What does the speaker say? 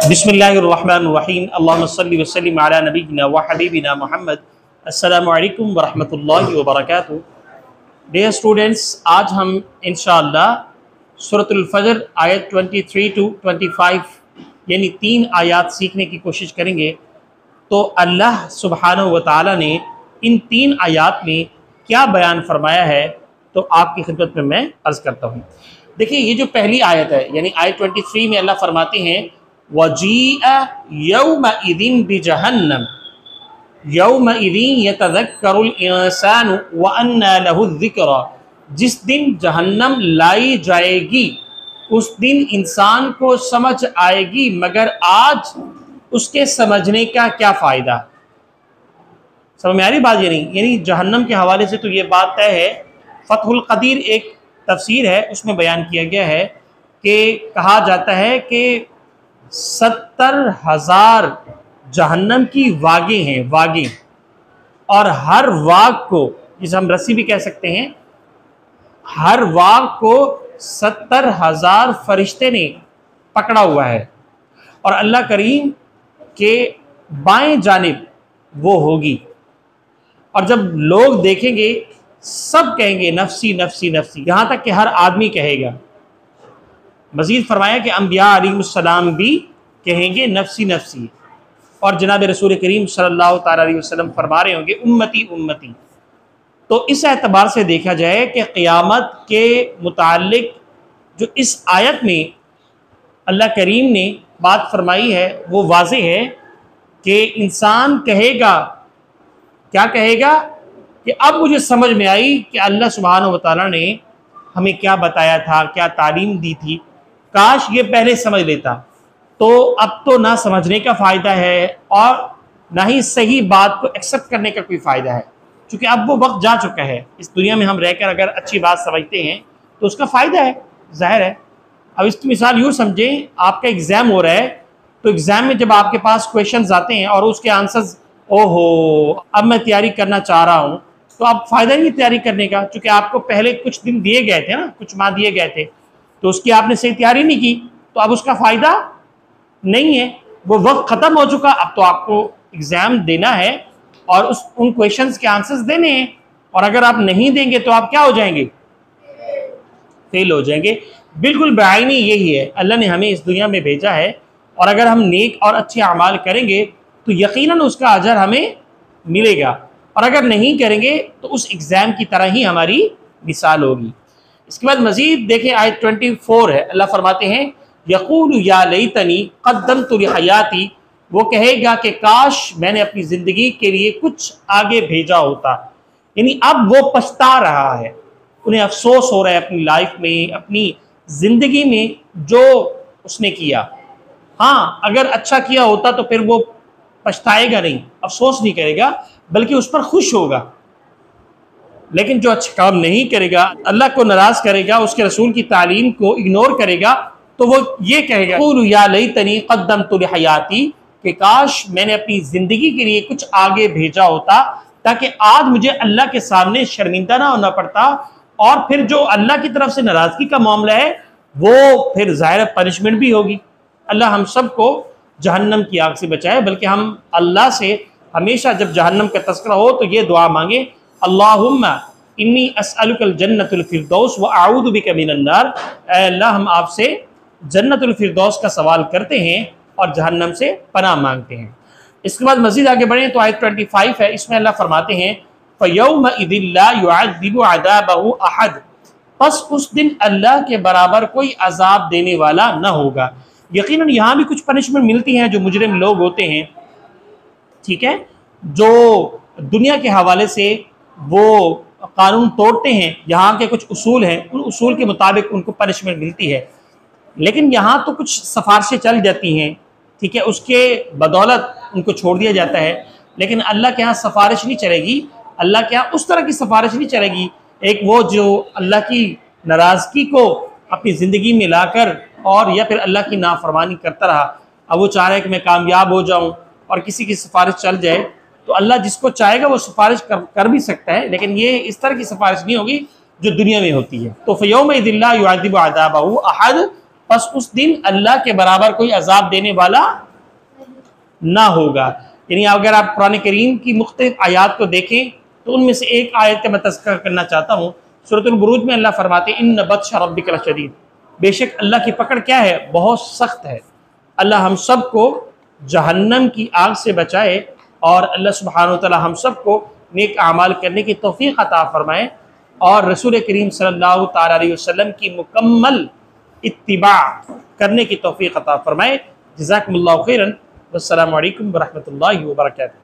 बिस्मिल्लाहिर्रहमानिर्रहीम अल्लाहुम्मा सल्लि व सल्लिम अला नबिय्यिना व हबीबिना मुहम्मद। अस्सलामु अलैकुम व रहमतुल्लाहि व बरकातुहू। डियर स्टूडेंट्स, आज हम इंशाअल्लाह सूरतुल फजर आयत 23 टू 25 यानी 3 आयत सीखने की कोशिश करेंगे। तो अल्लाह सुब्हानहू व तआला ने इन 3 आयत में क्या बयान फरमाया है, तो आपकी खिदमत में मैं अर्ज़ करता हूँ। देखिए, ये जो पहली आयत है यानी आयत 23 में अल्लाह फरमाते हैं वजीअ यौमइज़िन बिजहन्नम यौमइज़िन यतज़क्करुल इंसानु व अन्ना लहु ज़िक्रा। जिस दिन जहन्नम लाई जाएगी उस दिन इंसान को समझ आएगी, मगर आज उसके समझने का क्या फ़ायदा। समझ में आ रही बात? यानी जहन्नम के हवाले से तो ये बात तय है। फ़तहुल क़दीर एक तफसीर है, उसमें बयान किया गया है कि कहा जाता है कि 70,000 जहन्नम की वागें हैं, वागें, और हर वाग को, जिसे हम रस्सी भी कह सकते हैं, हर वाग को 70,000 फरिश्ते ने पकड़ा हुआ है और अल्लाह करीम के बाएं जानिब वो होगी। और जब लोग देखेंगे सब कहेंगे नफसी नफसी नफसी, यहाँ तक कि हर आदमी कहेगा। मज़ीद फरमाया कि अंबिया अलैहिस्सलाम भी कहेंगे नफसी नफसी, और जनाब रसूल करीम सल्लल्लाहु तआला अलैहि वसल्लम फरमा रहे होंगे उम्मती उम्मती। तो इस एतबार से देखा जाए कि क़यामत के मुताल्लिक जो इस आयत में अल्लाह करीम ने बात फरमाई है वो वाज़ेह है कि इंसान कहेगा, क्या कहेगा कि अब मुझे समझ में आई कि अल्लाह सुब्हानहू व तआला ने हमें क्या बताया था, क्या तालीम दी थी, काश ये पहले समझ लेता। तो अब तो ना समझने का फ़ायदा है और ना ही सही बात को एक्सेप्ट करने का कोई फ़ायदा है, क्योंकि अब वो वक्त जा चुका है। इस दुनिया में हम रहकर अगर अच्छी बात समझते हैं तो उसका फ़ायदा है, ज़ाहिर है। अब इसकी मिसाल यूँ समझें, आपका एग्ज़ाम हो रहा है, तो एग्ज़ाम में जब आपके पास क्वेश्चंस आते हैं और उसके आंसर्स, ओहो अब मैं तैयारी करना चाह रहा हूँ, तो अब फ़ायदा नहीं तैयारी करने का, क्योंकि आपको पहले कुछ दिन दिए गए थे ना, कुछ माह दिए गए थे, तो उसकी आपने सही तैयारी नहीं की, तो अब उसका फ़ायदा नहीं है, वो वक्त ख़त्म हो चुका। अब तो आपको एग्ज़ाम देना है और उन क्वेश्चंस के आंसर्स देने हैं, और अगर आप नहीं देंगे तो आप क्या हो जाएंगे? फेल हो जाएंगे। बिल्कुल बेआईनी यही है। अल्लाह ने हमें इस दुनिया में भेजा है, और अगर हम नेक और अच्छे अमाल करेंगे तो यकीनन उसका अजर हमें मिलेगा, और अगर नहीं करेंगे तो उस एग्ज़ाम की तरह ही हमारी मिसाल होगी। इसके बाद मज़ीद देखें, आयत 24 है। अल्लाह फरमाते हैं यक़ूलु या लैतनी क़द्दमतु लिहयाती। वो कहेगा कि काश मैंने अपनी ज़िंदगी के लिए कुछ आगे भेजा होता। यानी अब वो पछता रहा है, उन्हें अफसोस हो रहा है अपनी लाइफ में, अपनी ज़िंदगी में जो उसने किया। हाँ, अगर अच्छा किया होता तो फिर वो पछताएगा नहीं, अफसोस नहीं करेगा, बल्कि उस पर खुश होगा। लेकिन जो अच्छा काम नहीं करेगा, अल्लाह को नाराज़ करेगा, उसके रसूल की तालीम को इग्नोर करेगा, तो वो ये कहेगा या लैतनी क़द्दमतु लिहयाती, कि काश मैंने अपनी ज़िंदगी के लिए कुछ आगे भेजा होता, ताकि आज मुझे अल्लाह के सामने शर्मिंदा ना होना पड़ता। और फिर जो अल्लाह की तरफ से नाराज़गी का मामला है वो फिर ज़ाहिर पनिशमेंट भी होगी। अल्लाह हम सबको जहन्नम की आग से बचाए। बल्कि हम अल्लाह से हमेशा जब जहन्नम का तज़किरा हो तो ये दुआ मांगे, अल्लाहुम्मा इन्नी अस्अलुकल जन्नतुल फिरदौस व अऊज़ु बिका मिनन नार। अल्लाह, हम आपसे जन्नतुल फिरदौस का सवाल करते हैं और जहन्नम से पनाह मांगते हैं। इसके बाद मज़ीद आगे बढ़ें तो आयत 25 है, इसमें अल्लाह फरमाते हैं फ़यौमइज़िन ला युअज़्ज़िबु अज़ाबहु अहद। बस उस दिन अल्लाह के बराबर कोई अजाब देने वाला न होगा। यकीनन यहाँ भी कुछ पनिशमेंट मिलती हैं जो मुजरिम लोग होते हैं, ठीक है, जो दुनिया के हवाले से वो कानून तोड़ते हैं, यहाँ के कुछ उसूल हैं, उन उसूल के मुताबिक उनको पनिशमेंट मिलती है। लेकिन यहाँ तो कुछ सिफारिशें चल जाती हैं, ठीक है, उसके बदौलत उनको छोड़ दिया जाता है। लेकिन अल्लाह के यहाँ सिफारिश नहीं चलेगी, अल्लाह के यहाँ उस तरह की सिफारिश नहीं चलेगी। एक वो जो अल्लाह की नाराज़गी को अपनी ज़िंदगी में लाकर और या फिर अल्लाह की नाफरमानी करता रहा, अब वो चाह रहा है कि मैं कामयाब हो जाऊँ और किसी की सिफारिश चल जाए, तो अल्लाह जिसको चाहेगा वो सिफारिश कर भी सकता है, लेकिन ये इस तरह की सिफारिश नहीं होगी जो दुनिया में होती है। तो फ़यौमइज़िन ला युअज़्ज़िबु अज़ाबहु अहद, बस उस दिन अल्लाह के बराबर कोई अजाब देने वाला ना होगा। यानी अगर आप कुरान करीम की मुख्तलिफ आयात को देखें तो उनमें से एक आयत का मैं तज़किरा करना चाहता हूँ। सूरतुल बुरूज में अल्लाह फरमाते हैं इन्न बत्श रब्बिका लशदीद, बेशक अल्लाह की पकड़ क्या है, बहुत सख्त है। अल्लाह हम सब को जहन्नम की आग से बचाए और अल्लाह सुब्हानहू व तआला हम सब को नेक अमाल करने की तौफीक अता फरमाए और रसूल करीम सल्लल्लाहु तआला अलैहि वसल्लम की मुकम्मल इत्तिबा करने की तौफीक अता फरमाए। जज़ाकुमुल्लाहु खैरन। वस्सलामु अलैकुम व रहमतुल्लाहि व बरकातुहू।